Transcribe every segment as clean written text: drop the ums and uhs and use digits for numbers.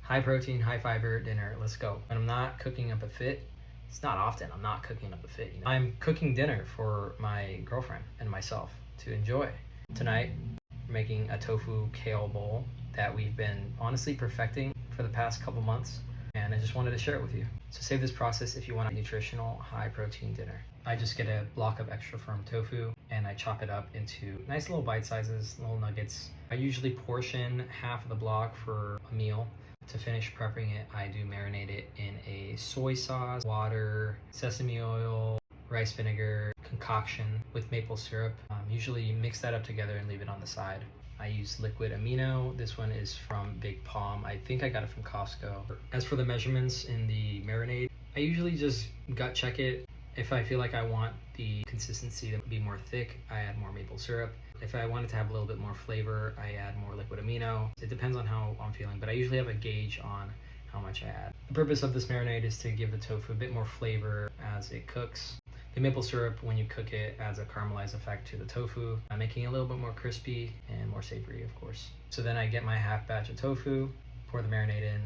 high protein, high fiber dinner. Let's go. When I'm not cooking up a fit, it's not often I'm not cooking up a fit. I'm cooking dinner for my girlfriend and myself to enjoy. Tonight, we're making a tofu kale bowl that we've been honestly perfecting for the past couple months, and I just wanted to share it with you. So save this process if you want a nutritional, high protein dinner. I just get a block of extra firm tofu and I chop it up into nice little bite sizes, little nuggets. I usually portion half of the block for a meal. To finish prepping it, I do marinate it in a soy sauce, water, sesame oil, rice vinegar, concoction with maple syrup. Usually mix that up together and leave it on the side. I use liquid amino. This one is from Big Palm. I think I got it from Costco. As for the measurements in the marinade, I usually just gut check it. If I feel like I want the consistency to be more thick, I add more maple syrup. If I want it to have a little bit more flavor, I add more liquid amino. It depends on how I'm feeling, but I usually have a gauge on how much I add. The purpose of this marinade is to give the tofu a bit more flavor as it cooks. The maple syrup, when you cook it, adds a caramelized effect to the tofu, making it a little bit more crispy and more savory, of course. So then I get my half batch of tofu, pour the marinade in,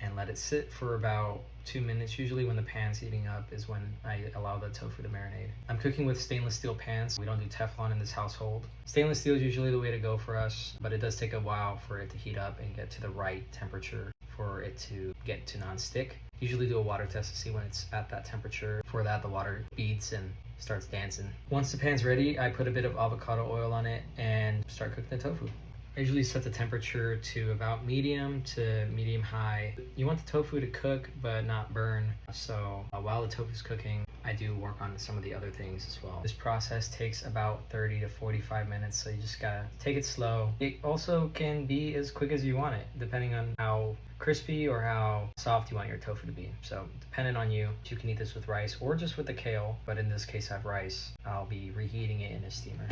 and let it sit for about 2 minutes. Usually when the pan's heating up is when I allow the tofu to marinate. I'm cooking with stainless steel pans. We don't do Teflon in this household. Stainless steel is usually the way to go for us, but it does take a while for it to heat up and get to the right temperature for it to get to non-stick. Usually do a water test to see when it's at that temperature. For that, the water beads and starts dancing. Once the pan's ready, I put a bit of avocado oil on it and start cooking the tofu. I usually set the temperature to about medium to medium high. You want the tofu to cook but not burn. So while the tofu's cooking, I do work on some of the other things as well. This process takes about 30 to 45 minutes, so you just gotta take it slow. It also can be as quick as you want it, depending on how crispy or how soft you want your tofu to be. So dependent on you. You can eat this with rice or just with the kale, but in this case I have rice. I'll be reheating it in a steamer.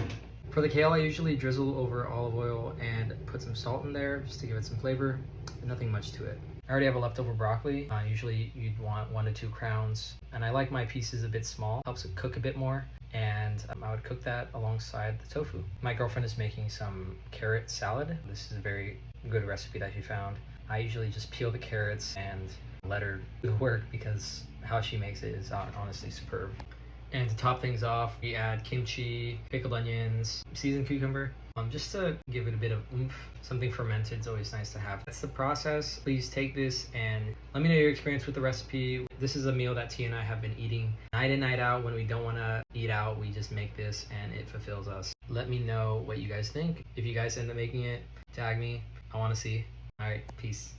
For the kale, I usually drizzle over olive oil and put some salt in there just to give it some flavor, but nothing much to it. I already have a leftover broccoli. Usually you'd want 1 to 2 crowns, and I like my pieces a bit small. Helps it cook a bit more, and I would cook that alongside the tofu. My girlfriend is making some carrot salad. This is a very good recipe that she found. I usually just peel the carrots and let her do the work because how she makes it is honestly superb. And to top things off, we add kimchi, pickled onions, seasoned cucumber, just to give it a bit of oomph. Something fermented is always nice to have. That's the process. Please take this and let me know your experience with the recipe. This is a meal that T and I have been eating night in, night out. When we don't want to eat out, we just make this and it fulfills us. Let me know what you guys think. If you guys end up making it, tag me. I want to see. All right, peace.